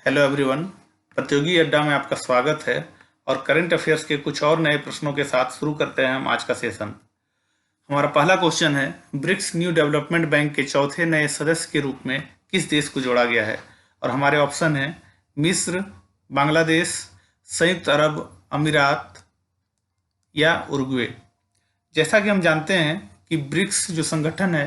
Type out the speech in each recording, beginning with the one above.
Hello everyone. प्रतियोगी अड्डा में आपका स्वागत है और करंट अफेयर्स के कुछ और नए प्रश्नों के साथ शुरू करते हैं हम आज का सेशन। हमारा पहला क्वेश्चन है, ब्रिक्स न्यू डेवलपमेंट बैंक के चौथे नए सदस्य के रूप में किस देश को जोड़ा गया है? और हमारे ऑप्शन है मिस्र, बांग्लादेश, संयुक्त अरब अमीरात या उरुग्वे। जैसा कि हम जानते हैं कि ब्रिक्स जो संगठन है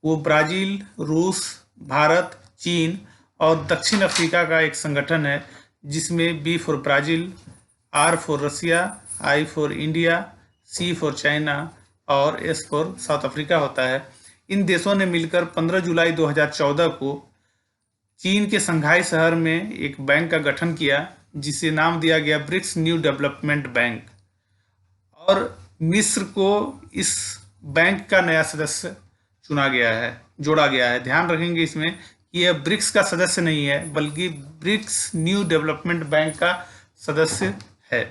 वो ब्राज़ील, रूस, भारत, चीन और दक्षिण अफ्रीका का एक संगठन है, जिसमें B for Brazil, R for Russia, I for India, C for China और एस फॉर साउथ अफ्रीका होता है। इन देशों ने मिलकर 15 जुलाई 2014 को चीन के शंघाई शहर में एक बैंक का गठन किया, जिसे नाम दिया गया ब्रिक्स न्यू डेवलपमेंट बैंक। और मिस्र को इस बैंक का नया सदस्य चुना गया है, जोड़ा गया है। ध्यान रखेंगे इसमें कि यह ब्रिक्स का सदस्य नहीं है, बल्कि ब्रिक्स न्यू डेवलपमेंट बैंक का सदस्य है।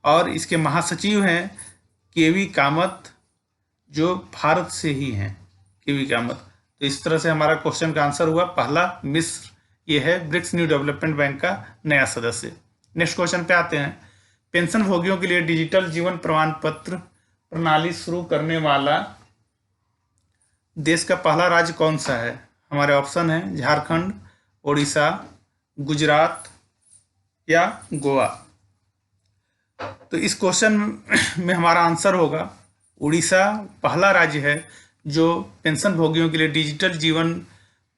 और इसके महासचिव हैं केवी कामत, जो भारत से ही हैं, केवी कामत। तो इस तरह से हमारा क्वेश्चन का आंसर हुआ पहला, मिस्र ये है ब्रिक्स न्यू डेवलपमेंट बैंक का नया सदस्य। नेक्स्ट क्वेश्चन पे आते हैं। पेंशन भोगियों के लिए डिजिटल जीवन प्रमाण पत्र प्रणाली शुरू करने वाला देश का पहला राज्य कौन सा है? हमारे ऑप्शन है झारखंड, ओडिशा, गुजरात या गोवा। तो इस क्वेश्चन में हमारा आंसर होगा उड़ीसा पहला राज्य है जो पेंशन भोगियों के लिए डिजिटल जीवन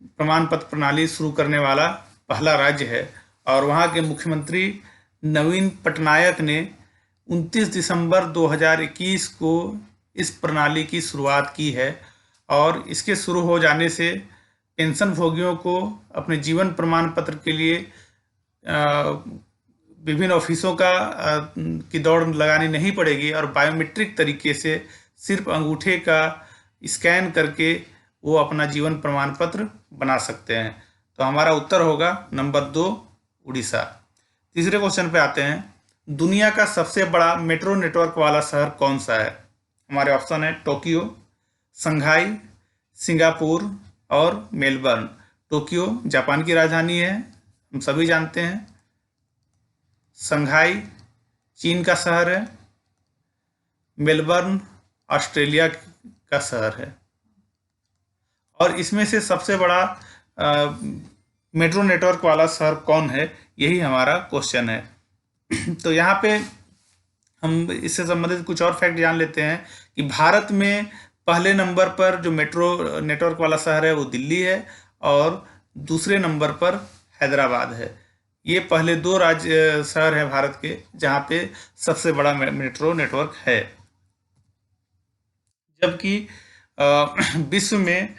प्रमाण पत्र प्रणाली शुरू करने वाला पहला राज्य है। और वहाँ के मुख्यमंत्री नवीन पटनायक ने 29 दिसंबर 2021 को इस प्रणाली की शुरुआत की है। और इसके शुरू हो जाने से पेंशन भोगियों को अपने जीवन प्रमाण पत्र के लिए विभिन्न ऑफिसों की दौड़ लगानी नहीं पड़ेगी और बायोमेट्रिक तरीके से सिर्फ अंगूठे का स्कैन करके वो अपना जीवन प्रमाण पत्र बना सकते हैं। तो हमारा उत्तर होगा नंबर 2, उड़ीसा। तीसरे क्वेश्चन पे आते हैं। दुनिया का सबसे बड़ा मेट्रो नेटवर्क वाला शहर कौन सा है? हमारे ऑप्शन है टोक्यो, शंघाई, सिंगापुर और मेलबर्न। टोक्यो जापान की राजधानी है, हम सभी जानते हैं। शंघाई चीन का शहर है। मेलबर्न ऑस्ट्रेलिया का शहर है। और इसमें से सबसे बड़ा मेट्रो नेटवर्क वाला शहर कौन है, यही हमारा क्वेश्चन है। तो यहाँ पे हम इससे संबंधित कुछ और फैक्ट जान लेते हैं कि भारत में पहले नंबर पर जो मेट्रो नेटवर्क वाला शहर है वो दिल्ली है और दूसरे नंबर पर हैदराबाद है। ये पहले 2 राज्य शहर हैं भारत के जहाँ पे सबसे बड़ा मेट्रो नेटवर्क है। जबकि विश्व में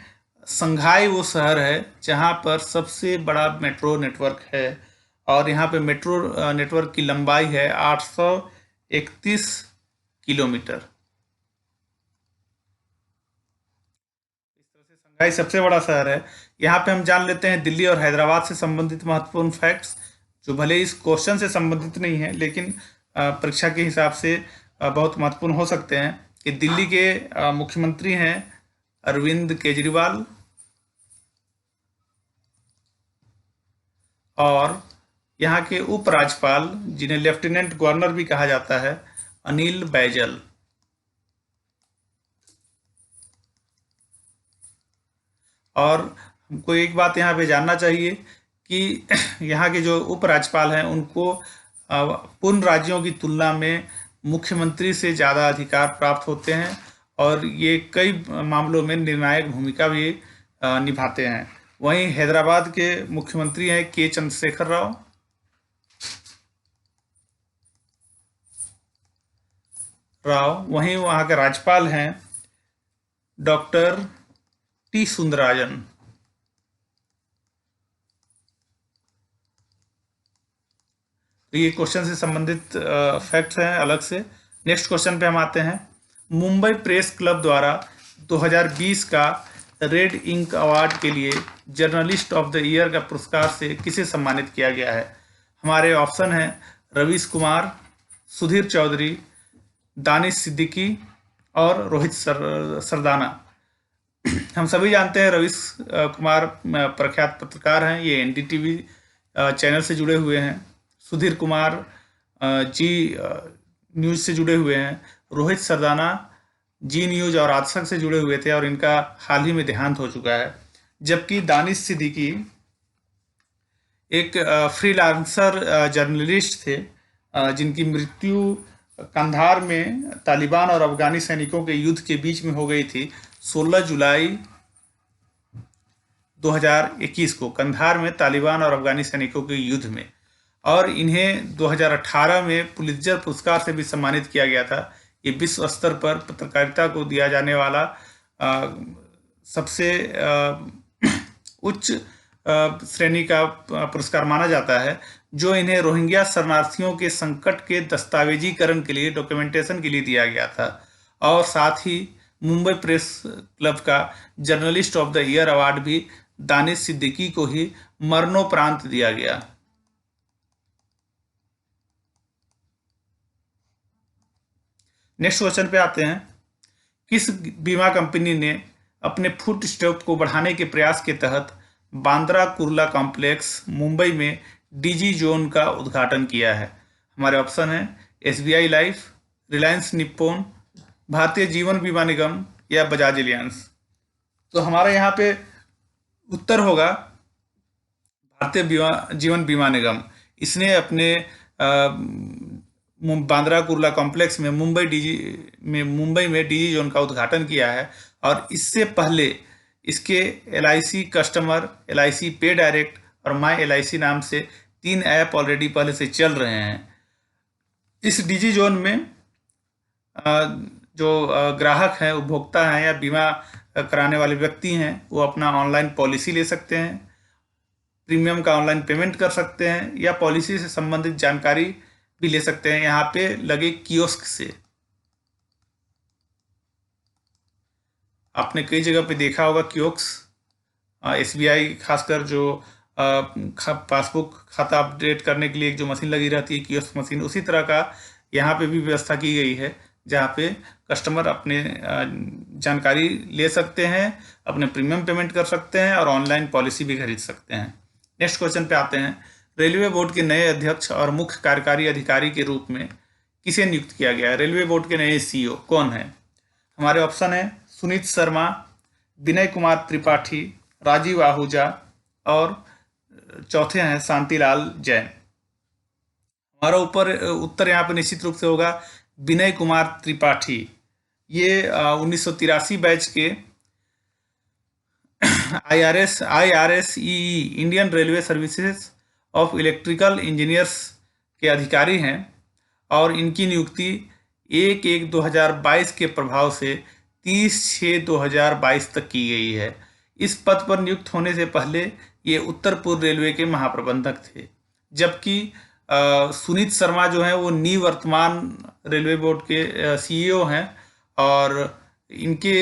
शंघाई वो शहर है जहाँ पर सबसे बड़ा मेट्रो नेटवर्क है और यहाँ पे मेट्रो नेटवर्क की लंबाई है 831 किलोमीटर। इस तरह से शंघाई सबसे बड़ा शहर है। यहाँ पे हम जान लेते हैं दिल्ली और हैदराबाद से संबंधित महत्वपूर्ण फैक्ट्स, जो भले इस क्वेश्चन से संबंधित नहीं है लेकिन परीक्षा के हिसाब से बहुत महत्वपूर्ण हो सकते हैं। कि दिल्ली के मुख्यमंत्री हैं अरविंद केजरीवाल और यहाँ के उपराज्यपाल, जिन्हें लेफ्टिनेंट गवर्नर भी कहा जाता है, अनिल बैजल। और हमको एक बात यहाँ पे जानना चाहिए कि यहाँ के जो उपराज्यपाल हैं उनको पूर्ण राज्यों की तुलना में मुख्यमंत्री से ज़्यादा अधिकार प्राप्त होते हैं और ये कई मामलों में निर्णायक भूमिका भी निभाते हैं। वहीं हैदराबाद के मुख्यमंत्री हैं के चंद्रशेखर राव। वहीं वहाँ के राज्यपाल हैं डॉक्टर टी सुंदरराजन। तो ये क्वेश्चन से संबंधित फैक्ट्स हैं अलग से। नेक्स्ट क्वेश्चन पे हम आते हैं। मुंबई प्रेस क्लब द्वारा 2020 का रेड इंक अवार्ड के लिए जर्नलिस्ट ऑफ द ईयर का पुरस्कार से किसे सम्मानित किया गया है? हमारे ऑप्शन हैं रवीश कुमार, सुधीर चौधरी, दानिश सिद्दीकी और रोहित सरदाना। हम सभी जानते हैं रवीश कुमार प्रख्यात पत्रकार हैं। ये एनडीटीवी चैनल से जुड़े हुए हैं, सुधीर कुमार जी न्यूज़ से जुड़े हुए हैं, रोहित सरदाना जी न्यूज़ और आज तक से जुड़े हुए थे और इनका हाल ही में देहांत हो चुका है। जबकि दानिश सिद्दीकी एक फ्रीलांसर जर्नलिस्ट थे जिनकी मृत्यु कंधार में तालिबान और अफगानी सैनिकों के युद्ध के बीच में हो गई थी 16 जुलाई 2021 को, कंधार में तालिबान और अफगानी सैनिकों के युद्ध में। और इन्हें 2018 में पुलित्जर पुरस्कार से भी सम्मानित किया गया था। ये विश्व स्तर पर पत्रकारिता को दिया जाने वाला सबसे उच्च श्रेणी का पुरस्कार माना जाता है, जो इन्हें रोहिंग्या शरणार्थियों के संकट के दस्तावेजीकरण के लिए, डॉक्यूमेंटेशन के लिए दिया गया था। और साथ ही मुंबई प्रेस क्लब का journalist of the year award भी दानिश सिद्दीकी को ही मरणोपरांत दिया गया। नेक्स्ट क्वेश्चन पे आते हैं। किस बीमा कंपनी ने अपने फुट स्टॉप को बढ़ाने के प्रयास के तहत बांद्रा कुर्ला कॉम्प्लेक्स मुंबई में डीजी जोन का उद्घाटन किया है? हमारे ऑप्शन है SBI life, Reliance Nippon, Bharatiya Jeevan बीमा निगम या बजाज एलियांस। तो हमारा यहाँ पे उत्तर होगा भारतीय जीवन बीमा निगम। इसने अपने बांद्रा कुर्ला कॉम्प्लेक्स में मुंबई में डीजी जोन का उद्घाटन किया है। और इससे पहले इसके LIC कस्टमर, LIC पे डायरेक्ट और माई LIC नाम से 3 ऐप ऑलरेडी पहले से चल रहे हैं। इस डीजी जोन में जो ग्राहक हैं, उपभोक्ता हैं या बीमा कराने वाले व्यक्ति हैं, वो अपना ऑनलाइन पॉलिसी ले सकते हैं, प्रीमियम का ऑनलाइन पेमेंट कर सकते हैं या पॉलिसी से संबंधित जानकारी भी ले सकते हैं यहाँ पे लगे कियोस्क से। आपने कई जगह पे देखा होगा कियोस्क। SBI खासकर जो पासबुक खाता अपडेट करने के लिए एक जो मशीन लगी रहती है, कियोस्क मशीन, उसी तरह का यहाँ पे भी व्यवस्था की गई है, जहाँ पे कस्टमर अपने जानकारी ले सकते हैं, अपने प्रीमियम पेमेंट कर सकते हैं और ऑनलाइन पॉलिसी भी खरीद सकते हैं। नेक्स्ट क्वेश्चन पे आते हैं। रेलवे बोर्ड के नए अध्यक्ष और मुख्य कार्यकारी अधिकारी के रूप में किसे नियुक्त किया गया है? रेलवे बोर्ड के नए CEO कौन है? हमारे ऑप्शन है सुनीत शर्मा, विनय कुमार त्रिपाठी, राजीव आहूजा और चौथे हैं शांतिलाल जैन। हमारा उत्तर यहाँ पे निश्चित रूप से होगा विनय कुमार त्रिपाठी। ये 1983 बैच के IRSEE Indian railway services of electrical engineers के अधिकारी हैं और इनकी नियुक्ति 1/1/2022 के प्रभाव से 30/6/2022 तक की गई है। इस पद पर नियुक्त होने से पहले ये उत्तर पूर्व रेलवे के महाप्रबंधक थे, जबकि सुनीत शर्मा जो हैं वो निवर्तमान रेलवे बोर्ड के CEO हैं और इनके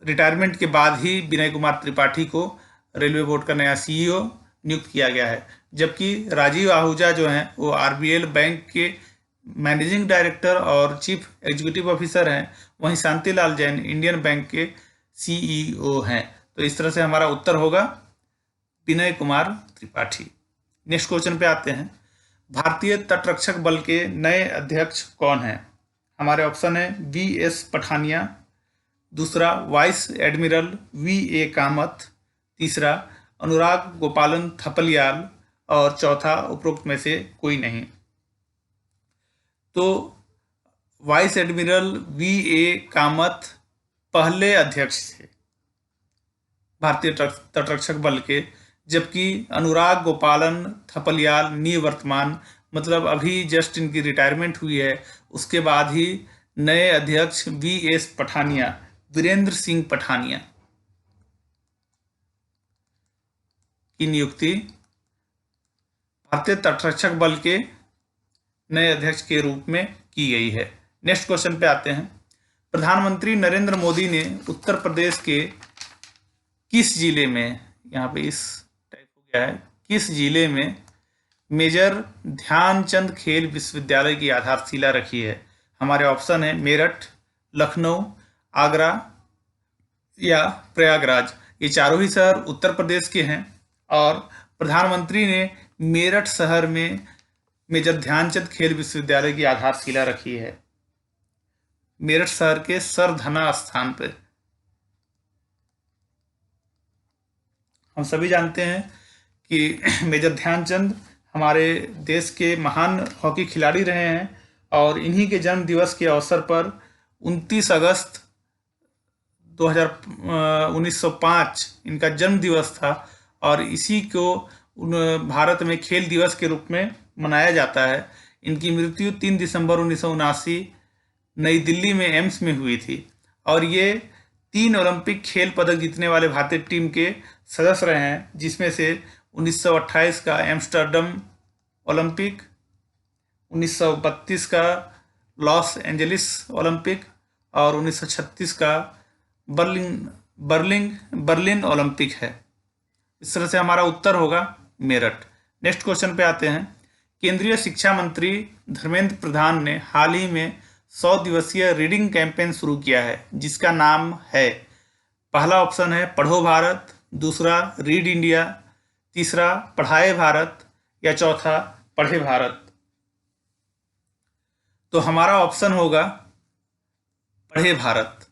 रिटायरमेंट के बाद ही विनय कुमार त्रिपाठी को रेलवे बोर्ड का नया CEO नियुक्त किया गया है। जबकि राजीव आहूजा जो हैं वो RBL बैंक के मैनेजिंग डायरेक्टर और चीफ एग्जीक्यूटिव ऑफिसर हैं, वहीं शांतिलाल जैन इंडियन बैंक के CEO हैं। तो इस तरह से हमारा उत्तर होगा विनय कुमार त्रिपाठी। नेक्स्ट क्वेश्चन पे आते हैं। भारतीय तटरक्षक बल के नए अध्यक्ष कौन हैं? हमारे ऑप्शन है VS पठानिया, दूसरा वाइस एडमिरल VA कामत, तीसरा अनुराग गोपालन थपलियाल और चौथा उपरोक्त में से कोई नहीं। तो वाइस एडमिरल VA कामत पहले अध्यक्ष थे भारतीय तटरक्षक बल के, जबकि अनुराग गोपालन थपलियाल निवर्तमान, मतलब अभी जस्ट इनकी रिटायरमेंट हुई है, उसके बाद ही नए अध्यक्ष VS पठानिया, वीरेंद्र सिंह पठानिया की नियुक्ति भारतीय तटरक्षक बल के नए अध्यक्ष के रूप में की गई है। नेक्स्ट क्वेश्चन पे आते हैं। प्रधानमंत्री नरेंद्र मोदी ने उत्तर प्रदेश के किस जिले में, यहाँ पे इस टाइप हो गया है, किस जिले में मेजर ध्यानचंद खेल विश्वविद्यालय की आधारशिला रखी है? हमारे ऑप्शन है मेरठ, लखनऊ, आगरा या प्रयागराज। ये चारों ही शहर उत्तर प्रदेश के हैं और प्रधानमंत्री ने मेरठ शहर में मेजर ध्यानचंद खेल विश्वविद्यालय की आधारशिला रखी है, मेरठ शहर के सरधना स्थान पर। हम सभी जानते हैं कि मेजर ध्यानचंद हमारे देश के महान हॉकी खिलाड़ी रहे हैं और इन्हीं के जन्म दिवस के अवसर पर 29 अगस्त 1905 इनका जन्म दिवस था और इसी को भारत में खेल दिवस के रूप में मनाया जाता है। इनकी मृत्यु 3 दिसंबर 1979 नई दिल्ली में एम्स में हुई थी और ये 3 ओलंपिक खेल पदक जीतने वाले भारतीय टीम के सदस्य रहे हैं, जिसमें से 1928 का एम्स्टर्डम ओलंपिक, 1932 का लॉस एंजलिस ओलंपिक और 1936 का बर्लिन ओलंपिक है। इस तरह से हमारा उत्तर होगा मेरठ। नेक्स्ट क्वेश्चन पे आते हैं। केंद्रीय शिक्षा मंत्री धर्मेंद्र प्रधान ने हाल ही में 100 दिवसीय रीडिंग कैंपेन शुरू किया है, जिसका नाम है, पहला ऑप्शन है पढ़ो भारत, दूसरा रीड इंडिया, तीसरा पढ़ाए भारत या चौथा पढ़े भारत। तो हमारा ऑप्शन होगा पढ़े भारत।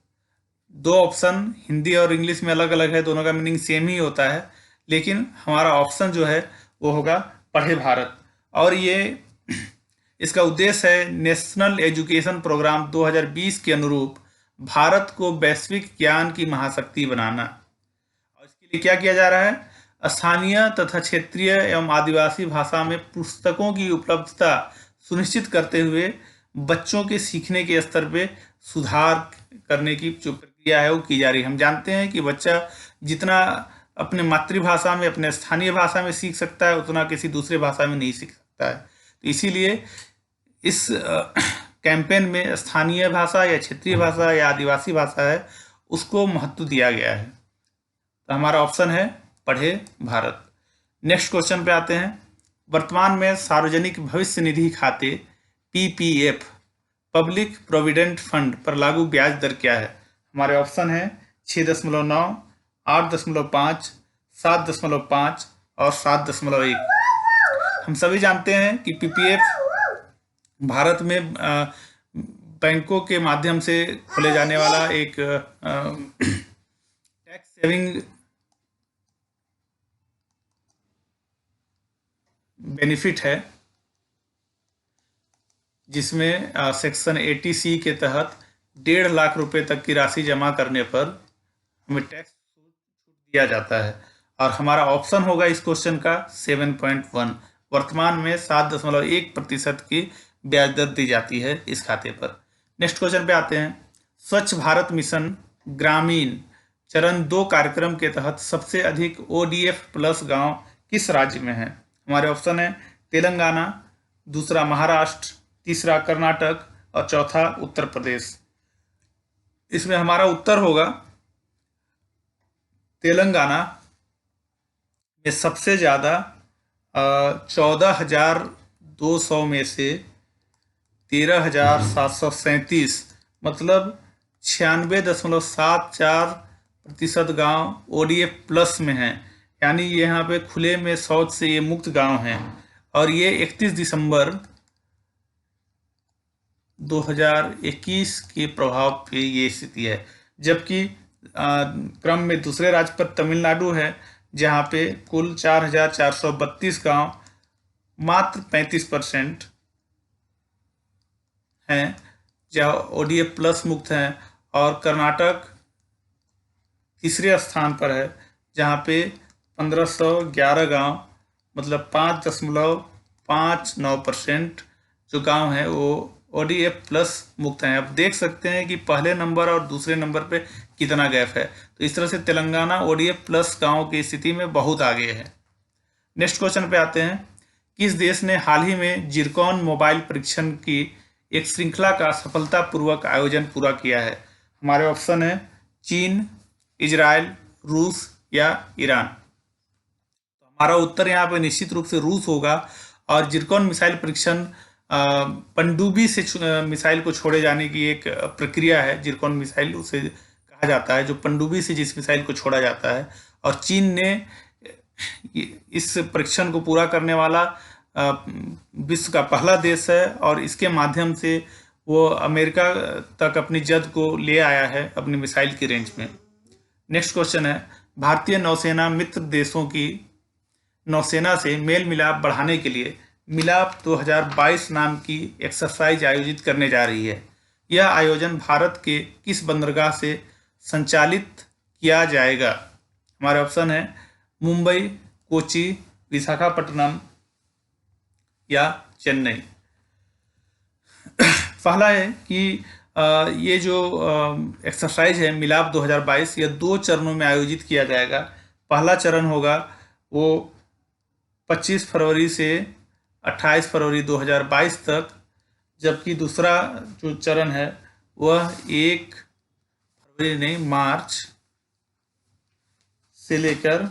2 ऑप्शन हिंदी और इंग्लिश में अलग अलग है, दोनों का मीनिंग सेम ही होता है, लेकिन हमारा ऑप्शन जो है वो होगा पढ़े भारत। और ये इसका उद्देश्य है नेशनल एजुकेशन प्रोग्राम 2020 के अनुरूप भारत को वैश्विक ज्ञान की महाशक्ति बनाना। और इसके लिए क्या किया जा रहा है, स्थानीय तथा क्षेत्रीय एवं आदिवासी भाषा में पुस्तकों की उपलब्धता सुनिश्चित करते हुए बच्चों के सीखने के स्तर पे सुधार करने की जो प्रक्रिया है वो की जा रही है। हम जानते हैं कि बच्चा जितना अपने मातृभाषा में, अपने स्थानीय भाषा में सीख सकता है, उतना किसी दूसरे भाषा में नहीं सीख सकता है। तो इसीलिए इस कैंपेन में स्थानीय भाषा या क्षेत्रीय भाषा या आदिवासी भाषा है उसको महत्व दिया गया है। तो हमारा ऑप्शन है पढ़े भारत। नेक्स्ट क्वेश्चन पे आते हैं। वर्तमान में सार्वजनिक भविष्य निधि खाते पीपीएफ, पब्लिक प्रोविडेंट फंड पर लागू ब्याज दर क्या है? हमारे ऑप्शन है 6.9, 8.5, 7.5 और 7.1। हम सभी जानते हैं कि पीपीएफ भारत में बैंकों के माध्यम से खोले जाने वाला एक टैक्स सेविंग बेनिफिट है, जिसमें सेक्शन 80C के तहत 1.5 लाख रुपए तक की राशि जमा करने पर हमें टैक्स छूट दिया जाता है। और हमारा ऑप्शन होगा इस क्वेश्चन का 7.1। वर्तमान में 7.1% की ब्याज दर दी जाती है इस खाते पर। नेक्स्ट क्वेश्चन पे आते हैं। स्वच्छ भारत मिशन ग्रामीण चरण 2 कार्यक्रम के तहत सबसे अधिक ODF प्लस गांव किस राज्य में है? हमारे ऑप्शन है तेलंगाना, दूसरा महाराष्ट्र, तीसरा कर्नाटक और चौथा उत्तर प्रदेश। इसमें हमारा उत्तर होगा तेलंगाना में सबसे ज़्यादा 14,200 में से 13,737 मतलब 96.74% गाँव ODF प्लस में हैं। यानी ये यहाँ पे खुले में शौच से ये मुक्त गांव हैं और ये 31 दिसंबर 2021 के प्रभाव पे ये स्थिति है। जबकि क्रम में दूसरे राज्य पर तमिलनाडु है, जहाँ पे कुल 4,432 गांव मात्र 35% हैं जहाँ ODF प्लस मुक्त हैं, और कर्नाटक तीसरे स्थान पर है जहाँ पे 1511 गांव मतलब 5.59% जो गांव हैं वो ODF प्लस मुक्त हैं। अब देख सकते हैं कि पहले नंबर और दूसरे नंबर पे कितना गैप है। तो इस तरह से तेलंगाना ODF प्लस गांव की स्थिति में बहुत आगे है। नेक्स्ट क्वेश्चन पे आते हैं। किस देश ने हाल ही में जिरकॉन मोबाइल परीक्षण की एक श्रृंखला का सफलतापूर्वक आयोजन पूरा किया है? हमारे ऑप्शन है चीन, इजराइल, रूस या ईरान। तो हमारा उत्तर यहाँ पे निश्चित रूप से रूस होगा। और जिरकॉन मिसाइल परीक्षण पनडुब्बी से मिसाइल को छोड़े जाने की एक प्रक्रिया है। जिरकॉन मिसाइल उसे कहा जाता है, जो पनडुब्बी से जिस मिसाइल को छोड़ा जाता है। और चीन ने इस परीक्षण को पूरा करने वाला विश्व का पहला देश है और इसके माध्यम से वो अमेरिका तक अपनी जद को ले आया है अपनी मिसाइल की रेंज में। नेक्स्ट क्वेश्चन है, भारतीय नौसेना मित्र देशों की नौसेना से मेल मिलाप बढ़ाने के लिए मिलाप 2022 नाम की एक्सरसाइज आयोजित करने जा रही है। यह आयोजन भारत के किस बंदरगाह से संचालित किया जाएगा? हमारे ऑप्शन है मुंबई, कोची, विशाखापट्टनम या चेन्नई। पहला है कि ये जो एक्सरसाइज है मिलाप 2022, यह 2 चरणों में आयोजित किया जाएगा। पहला चरण होगा वो 25 फरवरी से 28 फरवरी 2022 तक, जबकि दूसरा जो चरण है वह 1 फरवरी नहीं, मार्च से लेकर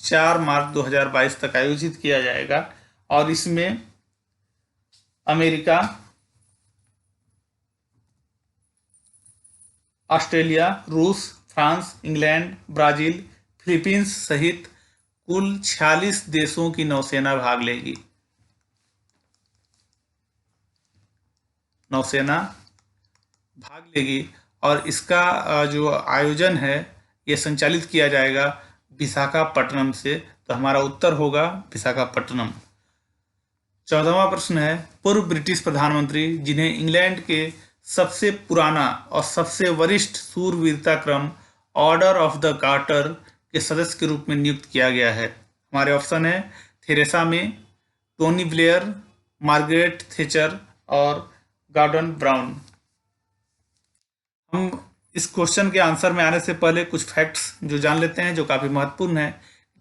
4 मार्च 2022 तक आयोजित किया जाएगा और इसमें अमेरिका, ऑस्ट्रेलिया, रूस, फ्रांस, इंग्लैंड, ब्राजील, फिलीपींस सहित कुल 46 देशों की नौसेना भाग लेगी। नौसेना भाग लेगी और इसका जो आयोजन है ये संचालित किया जाएगा विशाखापट्टनम से। तो हमारा उत्तर होगा विशाखापट्टनम। 14वां प्रश्न है, पूर्व ब्रिटिश प्रधानमंत्री जिन्हें इंग्लैंड के सबसे पुराना और सबसे वरिष्ठ शूरवीरता क्रम ऑर्डर ऑफ द गार्टर के सदस्य के रूप में नियुक्त किया गया है। हमारे ऑप्शन है Theresa May, Tony Blair, Margaret Thatcher और गॉर्डन ब्राउन। हम इस क्वेश्चन के आंसर में आने से पहले कुछ फैक्ट्स जो जान लेते हैं जो काफ़ी महत्वपूर्ण है।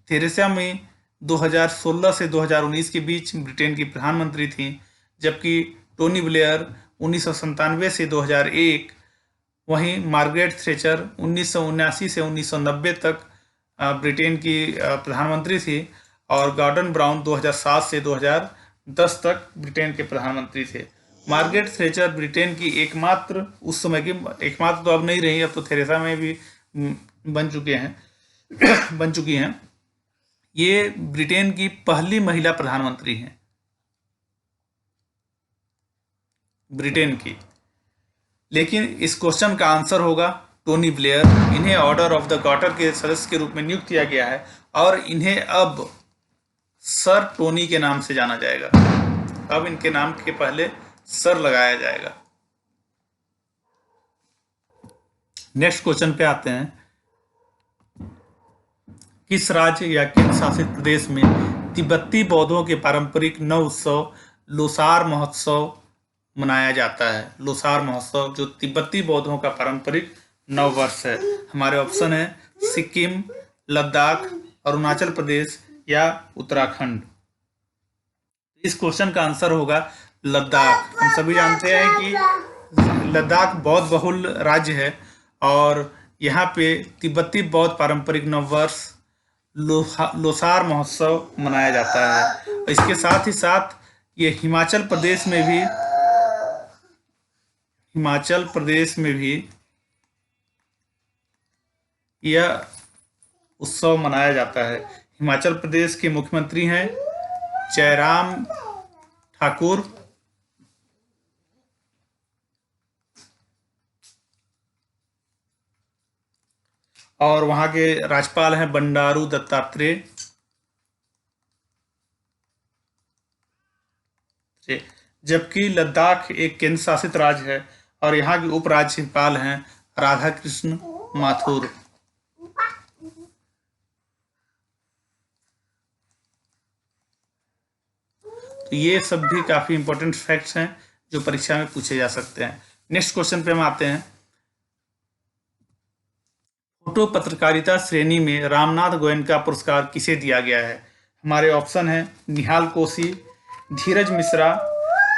थेरेसा मे 2016 से 2019 के बीच ब्रिटेन की प्रधानमंत्री थी, जबकि टोनी ब्लेयर 1997 से 2001, वहीं मार्गरेट थैचर 1979 से 1990 तक ब्रिटेन की प्रधानमंत्री थी और गॉर्डन ब्राउन 2007 से 2010 तक ब्रिटेन के प्रधानमंत्री थे। मार्गरेट थैचर ब्रिटेन की एकमात्र, उस समय की एकमात्र तो अब नहीं रही, अब तो थेरेसा में भी बन चुकी हैं। ये ब्रिटेन की पहली महिला प्रधानमंत्री हैं, ब्रिटेन की। लेकिन इस क्वेश्चन का आंसर होगा टोनी ब्लेयर। इन्हें ऑर्डर ऑफ द गार्टर के सदस्य के रूप में नियुक्त किया गया है और इन्हें अब सर टोनी के नाम से जाना जाएगा। अब इनके नाम के पहले सर लगाया जाएगा। नेक्स्ट क्वेश्चन पे आते हैं, किस राज्य या केंद्र शासित प्रदेश में तिब्बती बौद्धों के पारंपरिक नव उत्सव लोसार महोत्सव मनाया जाता है? लोसार महोत्सव जो तिब्बती बौद्धों का पारंपरिक नव वर्ष है। हमारे ऑप्शन है सिक्किम, लद्दाख, अरुणाचल प्रदेश या उत्तराखंड। इस क्वेश्चन का आंसर होगा लद्दाख। हम सभी जानते हैं कि लद्दाख बौद्ध बहुल राज्य है और यहाँ पे तिब्बती बौद्ध पारंपरिक नववर्ष लोसार महोत्सव मनाया जाता है। इसके साथ ही साथ ये हिमाचल प्रदेश में भी यह उत्सव मनाया जाता है। हिमाचल प्रदेश के मुख्यमंत्री हैं जयराम ठाकुर और वहाँ के राज्यपाल हैं बंडारू दत्तात्रेय। जबकि लद्दाख एक केंद्र शासित राज्य है और यहाँ के उपराज्यपाल हैं राधा कृष्ण माथुर। तो ये सब भी काफ़ी इंपॉर्टेंट फैक्ट्स हैं जो परीक्षा में पूछे जा सकते हैं। नेक्स्ट क्वेश्चन पे हम आते हैं, फोटो पत्रकारिता श्रेणी में रामनाथ गोयनका पुरस्कार किसे दिया गया है? हमारे ऑप्शन है निहाल कोसी, धीरज मिश्रा,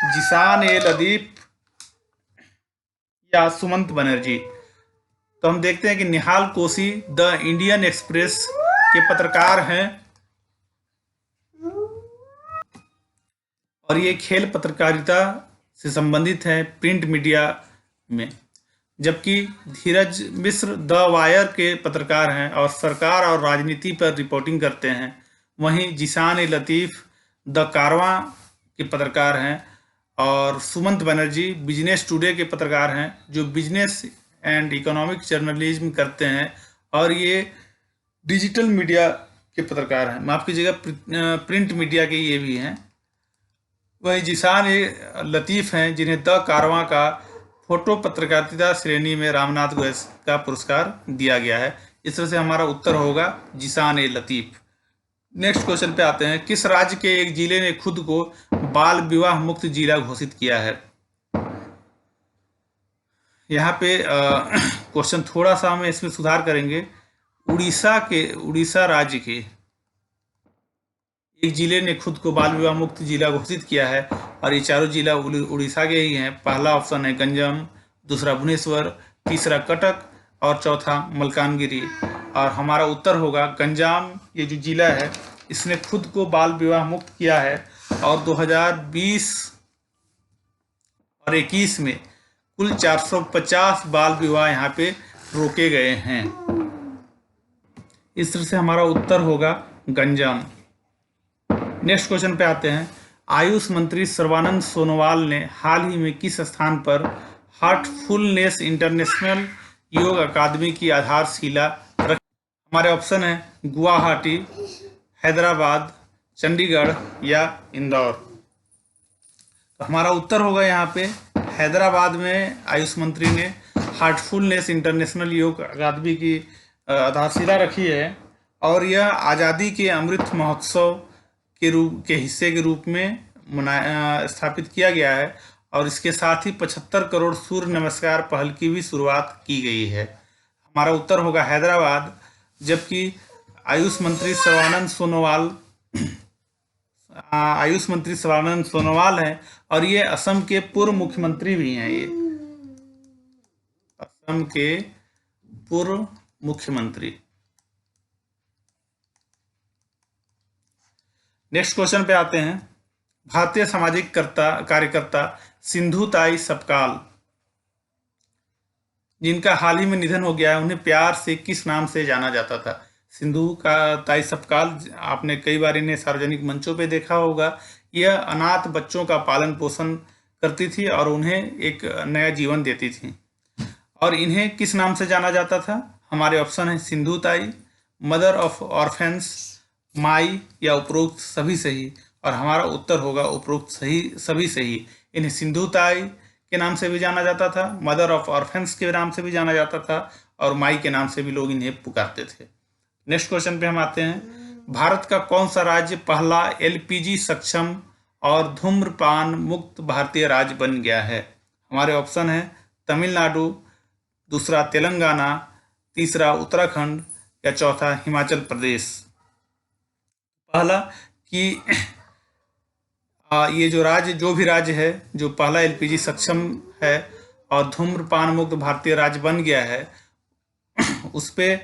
जिशान ए लदीप या सुमंत बनर्जी। तो हम देखते हैं कि निहाल कोसी द इंडियन एक्सप्रेस के पत्रकार हैं और ये खेल पत्रकारिता से संबंधित है प्रिंट मीडिया में, जबकि धीरज मिश्र द वायर के पत्रकार हैं और सरकार और राजनीति पर रिपोर्टिंग करते हैं। वहीं जिशान ए लतीफ़ द कारवां के पत्रकार हैं और सुमंत बनर्जी बिजनेस टुडे के पत्रकार हैं जो बिजनेस एंड इकोनॉमिक जर्नलिज्म करते हैं और ये डिजिटल मीडिया के पत्रकार हैं, माफ़ कीजिएगा प्रिंट मीडिया के ये भी हैं। वही जिशान ए लतीफ़ हैं जिन्हें द कारवां का फोटो पत्रकारिता श्रेणी में रामनाथ गोयस का पुरस्कार दिया गया है। इस तरह से हमारा उत्तर होगा जिशान ए लतीफ़। नेक्स्ट क्वेश्चन पे आते हैं, किस राज्य के एक जिले ने खुद को बाल विवाह मुक्त जिला घोषित किया है? यहाँ पे क्वेश्चन थोड़ा सा हम इसमें सुधार करेंगे। उड़ीसा राज्य के एक जिले ने खुद को बाल विवाह मुक्त जिला घोषित किया है और ये चारों जिला उड़ीसा के ही हैं। पहला ऑप्शन है गंजम, दूसरा भुवनेश्वर, तीसरा कटक और चौथा मलकानगिरी। और हमारा उत्तर होगा गंजाम। ये जो जिला है इसने खुद को बाल विवाह मुक्त किया है और 2020 और 21 में कुल 450 बाल विवाह यहाँ पे रोके गए हैं। इस तरह से हमारा उत्तर होगा गंजाम। नेक्स्ट क्वेश्चन पे आते हैं, आयुष मंत्री सर्बानंद सोनोवाल ने हाल ही में किस स्थान पर हार्टफुलनेस इंटरनेशनल योग अकादमी की आधारशिला रखी? हमारे ऑप्शन है गुवाहाटी, हैदराबाद, चंडीगढ़ या इंदौर। तो हमारा उत्तर होगा यहाँ पे हैदराबाद में आयुष मंत्री ने हार्टफुलनेस इंटरनेशनल योग अकादमी की आधारशिला रखी है और यह आज़ादी के अमृत महोत्सव के हिस्से के रूप में स्थापित किया गया है और इसके साथ ही 75 करोड़ सूर्य नमस्कार पहल की भी शुरुआत की गई है। हमारा उत्तर होगा हैदराबाद। जबकि आयुष मंत्री सर्बानंद सोनोवाल हैं और ये असम के पूर्व मुख्यमंत्री भी हैं। ये असम के पूर्व मुख्यमंत्री। नेक्स्ट क्वेश्चन पे आते हैं, भारतीय सामाजिक कार्यकर्ता सिंधुताई सपकाल जिनका हाल ही में निधन हो गया है, उन्हें प्यार से किस नाम से जाना जाता था? सिंधुताई सपकाल, आपने कई बार इन्हें सार्वजनिक मंचों पे देखा होगा। यह अनाथ बच्चों का पालन पोषण करती थी और उन्हें एक नया जीवन देती थी। और इन्हें किस नाम से जाना जाता था? हमारे ऑप्शन है सिंधुताई, मदर ऑफ ऑर्फेंस, माई या उपरोक्त सभी सही। और हमारा उत्तर होगा उपरोक्त सभी सही। इन्हें सिंधुताई के नाम से भी जाना जाता था, मदर ऑफ ऑर्फेंस के नाम से भी जाना जाता था और माई के नाम से भी लोग इन्हें पुकारते थे। नेक्स्ट क्वेश्चन पे हम आते हैं, भारत का कौन सा राज्य पहला एलपीजी सक्षम और धूम्रपान मुक्त भारतीय राज्य बन गया है? हमारे ऑप्शन है तमिलनाडु, दूसरा तेलंगाना, तीसरा उत्तराखंड या चौथा हिमाचल प्रदेश। पहला कि ये जो भी राज्य है जो पहला एलपीजी सक्षम है और धूम्रपान मुक्त भारतीय राज्य बन गया है, उस पे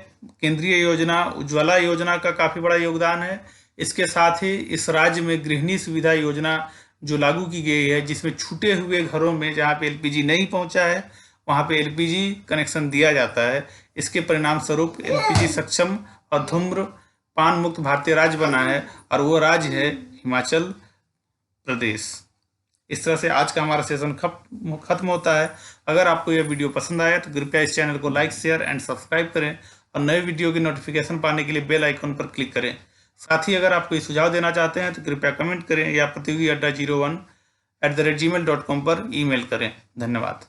केंद्रीय योजना उज्ज्वला योजना का काफ़ी बड़ा योगदान है। इसके साथ ही इस राज्य में गृहिणी सुविधा योजना जो लागू की गई है, जिसमें छूटे हुए घरों में जहाँ पे एलपीजी नहीं पहुँचा है वहाँ पे एलपीजी कनेक्शन दिया जाता है। इसके परिणाम स्वरूप एलपीजी सक्षम और धूम्रपान मुक्त भारतीय राज्य बना है और वो राज्य है हिमाचल प्रदेश। इस तरह से आज का हमारा सेशन खत्म होता है। अगर आपको यह वीडियो पसंद आया तो कृपया इस चैनल को लाइक, शेयर एंड सब्सक्राइब करें और नए वीडियो की नोटिफिकेशन पाने के लिए बेल आइकन पर क्लिक करें। साथ ही अगर आप कोई सुझाव देना चाहते हैं तो कृपया कमेंट करें या प्रतियोगी@01@gmail.com पर ईमेल करें। धन्यवाद।